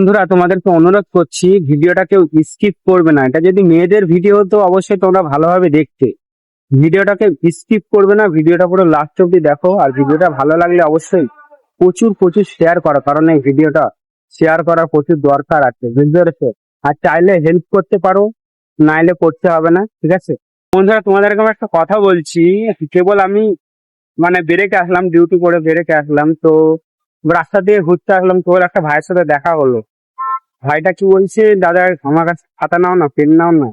বন্ধুরা, তোমাদেরকে অনুরোধ করছি ভিডিওটা কেউ স্কিপ করবে না। এটা যদি মেয়েদের ভিডিও তো অবশ্যই তোমরা ভালোভাবে দেখতে, ভিডিওটাকে স্কিপ করবে না। ভিডিওটা পুরো লাস্ট অব্দি দেখো। আর ভিডিওটা ভালো লাগলে অবশ্যই প্রচুর প্রচুর শেয়ার করো, কারণ এই ভিডিওটা শেয়ার করার প্রচুর দরকার আছে, বুঝতে পেরেছো? আর চাইলে হেল্প করতে পারো, নাইলে করতে হবে না, ঠিক আছে? বন্ধুরা, তোমাদেরকে আমি একটা কথা বলছি। কেবল আমি বেরেকে আসলাম, ডিউটি করে বেরেকে আসলাম তো রাস্তা দিয়ে ঘুরতে আসলাম, তো ওর একটা ভাইয়ের সাথে দেখা হলো। ভাইটা কি বলছে, দাদা আমার কাছে খাতা নাও না, পেন নাও না।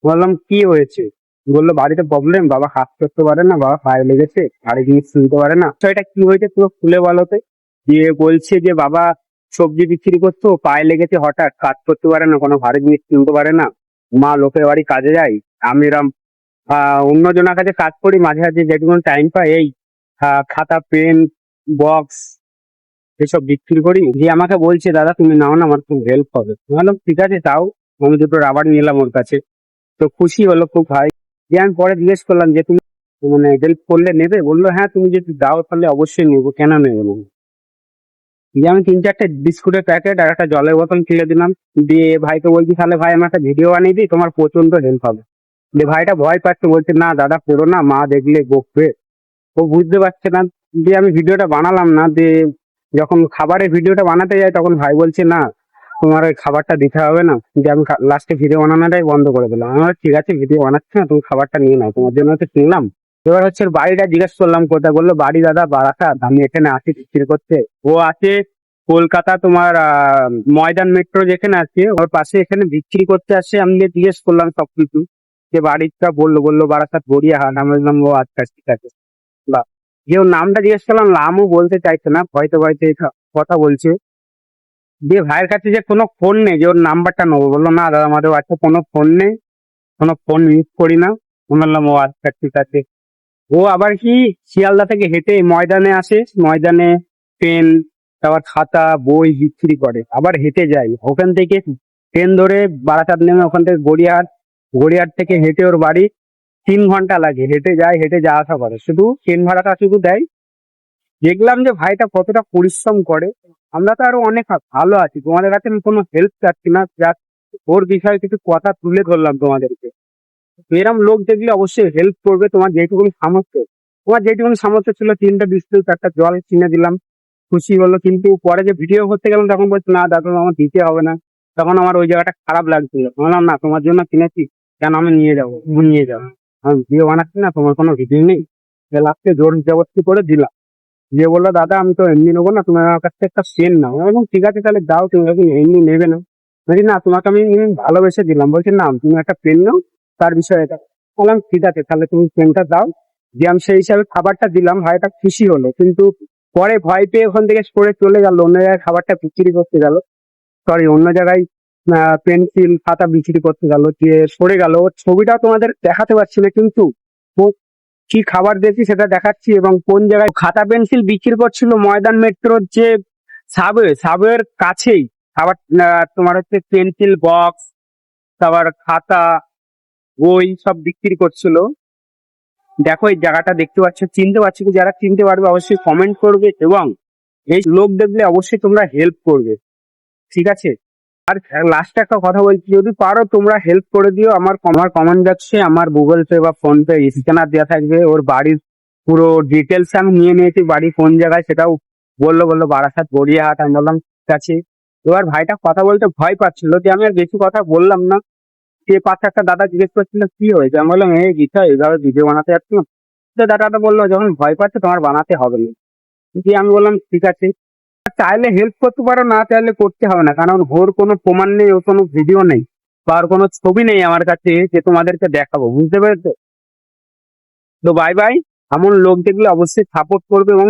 বললাম কি হয়েছে? বললো বাড়িতে প্রবলেম, বাবা কাজ করতে পারে না, বাবা পায়ে লেগেছে, গাড়ি জিনিস তুলতে পারে না। তো এটা কি হয়েছে পুরো খুলে বলোতে। দিয়ে বলছে যে বাবা সবজি বিক্রি করতো, পায়ে লেগেছে, হঠাৎ কাজ করতে পারে না, কোনো ভারী জিনিস তুলতে পারে না। মা লোকের বাড়ি কাজে যায়, আমি এরম অন্য জনের কাছে কাজ করি, মাঝে মাঝে যেটুকু টাইম পাই এই খাতা পেন বক্স এসব বিক্রি করি। যে আমাকে বলছে দাদা তুমি নাও না, আমার খুব হেল্প হবে। আমি বললাম ঠিক আছে তাও। আমি দুটো রাবার নিলাম ওর কাছে, তো খুশি হলো খুব ভাই। দিয়ে আমি পরে জিজ্ঞেস করলাম যে তুমি হেল্প করলে নেবে? বললো হ্যাঁ, তুমি যদি দাও তাহলে অবশ্যই নেবো, কেন নেবো না। দিয়ে আমি 3-4টে বিস্কুটের প্যাকেট আর একটা জলের বোতল কিনে দিলাম। দিয়ে ভাইকে বলছি তাহলে ভাই আমার একটা ভিডিও বানিয়ে দিই, তোমার প্রচন্ড হেল্প হবে। দিয়ে ভাইটা ভয় পাচ্ছে, বলছে না দাদা করো না, মা দেখলে বকবে। ও বুঝতে পারছে না। দিয়ে আমি ভিডিওটা বানালাম না। দিয়ে যখন খাবারের ভিডিওটা বানাতে যাই তখন ভাই বলছে না, তোমার ওই খাবারটা দিতে হবে না। যে আমি লাস্টে ভিডিও বানানোটাই বন্ধ করে দিলাম। আমি বললাম, ঠিক আছে ভিডিও বানাচ্ছি না, তুমি খাবারটা নিয়ে নাও, তোমার জন্য তো কিনলাম। এবার হচ্ছে ওর বাড়িটা জিজ্ঞেস করলাম কোথায়, বললো বাড়ি দাদা বারাসাত, আমি এখানে আছি বিক্রি করতে। ও আছে কলকাতা, তোমার ময়দান মেট্রো যেখানে আছে ওর পাশে, এখানে বিক্রি করতে আসে। আমি গিয়ে জিজ্ঞেস করলাম সবকিছু, যে বাড়িটা বললো বললো বারাসাত গড়িয়াহাট। আমি বললাম ও আচ্ছা ঠিক আছে। বা যে ওর নামটা জিজ্ঞেস করলাম, নামও বলতে চাইছে না, ভয়তে ভয়তে কথা বলছে। দিয়ে ভাইয়ের কাছে যে কোনো ফোন নেই যে ওর নাম্বারটা নেবো, বললো না দাদা আমাদের কাছে কোনো ফোন নেই, কোনো ফোন ইউজ করি না। আমি বললাম ও আচ্ছা ঠিক আছে। ও আবার কি শিয়ালদা থেকে হেঁটে ময়দানে আসে, ময়দানে পেন তারপর খাতা বই বিক্রি করে, আবার হেঁটে যায় ওখান থেকে ট্রেন ধরে বারাসাত নেমে ওখান থেকে গড়িয়াহাট, গড়িয়াহাট থেকে হেঁটে ওর বাড়ি 3 ঘন্টা লাগে। হেঁটে যায়, হেঁটে যাওয়া আসা করে, শুধু ট্রেন ভাড়াটা শুধু দেয়। দেখলাম যে ভাইটা কতটা পরিশ্রম করে। আমরা তো আরো অনেক ভালো আছি, তোমাদের কাছে আমি কোনো হেল্প চাচ্ছি না, জাস্ট ওর বিষয়ে কিছু কথা তুলে ধরলাম তোমাদেরকে। তো এরম লোক দেখলে অবশ্যই হেল্প করবে। তোমার যেটুকুনি সামর্থ্য, তোমার যেটুকুনি সামর্থ্য ছিল 3টে বিস্কুট একটা জল কিনে দিলাম, খুশি হলো। কিন্তু পরে যে ভিডিও করতে গেলাম তখন বলছে না দাদা আমার দিতে হবে না। তখন আমার ওই জায়গাটা খারাপ লাগছিল। বললাম না তোমার জন্য কিনেছি, কেন আমি নিয়ে যাবো, তুমি নিয়ে যাবো। আমি ভিডিও বানাচ্ছি না, তোমার কোনো ভিডিও নেই। লাস্টে জোর জবরদস্তি করে দিলাম। যে বললো দাদা আমি তো এমনি নেবো না, তুমি আমার কাছ থেকে একটা পেন নাও। এবং ঠিক আছে তাহলে দাও, তুমি যখন এমনি নেবে না। বলছি না তোমাকে আমি ভালোবেসে দিলাম। বলছি না তুমি একটা পেন নাও, তার বিষয়ে এটা। বললাম ঠিক আছে তাহলে তুমি পেনটা দাও। যে আমি সেই হিসাবে খাবারটা দিলাম, ভাইটা খুশি হলো। কিন্তু পরে ভয় পেয়ে ওখান থেকে সরে চলে গেল, অন্য জায়গায় খাবারটা বিক্রি করতে গেল। সরি, অন্য জায়গায় পেন্সিল খাতা বিক্রি করতে গেল, দিয়ে সরে গেল। ওর ছবিটাও তোমাদের দেখাতে পারছি না, কিন্তু ও কি খাবার দিয়েছি সেটা দেখাচ্ছি। এবং কোন জায়গায় খাতা পেন্সিল বিক্রি করছিল, ময়দান মেট্রোর যে সাবওয়ের কাছেই খাবার। তোমার হচ্ছে পেন্সিল বক্স, তারপর খাতা বই সব বিক্রি করছিল। দেখো এই জায়গাটা দেখতে পাচ্ছ, চিনতে পারছো কি? যারা চিনতে পারবে অবশ্যই কমেন্ট করবে, এবং এই লোক দেখলে অবশ্যই তোমরা হেল্প করবে, ঠিক আছে? আর লাস্টে একটা কথা বলছি, যদি পারো তোমরা হেল্প করে দিও। আমার আমার কমেন্ট বক্সে আমার গুগল পে বা ফোন পে স্ক্যানার দেওয়া থাকবে। ওর বাড়ির পুরো ডিটেলস আমি নিয়ে নিয়েছি, বাড়ি কোন জায়গায় সেটাও বললো বারাসাত গড়িয়াহাট। আমি বললাম ঠিক আছে। এবার ভাইটা কথা বলতে ভয় পাচ্ছিল, যে আমি আর বেশি কথা বললাম না। সে পাশে একটা দাদা জিজ্ঞেস করছিল কি হয়েছে। আমি বললাম এই গীতা এইভাবে ভিডিও বানাতে যাচ্ছিলাম। তো দাদাটা বললো যখন ভয় পাচ্ছে তোমার বানাতে হবে না। দিয়ে আমি বললাম ঠিক আছে। চাইলে হেল্প করতে পারো, না চাইলে করতে হবে না, কারণ ওর কোনো প্রমাণ নেই, ওর কোনো ভিডিও নেই, বা ওর কোনো ছবি নেই আমার কাছে যে তোমাদেরকে দেখাবো, বুঝতে পেরেছো? তো বাই বাই। এমন লোক দেখলে অবশ্যই সাপোর্ট করবে এবং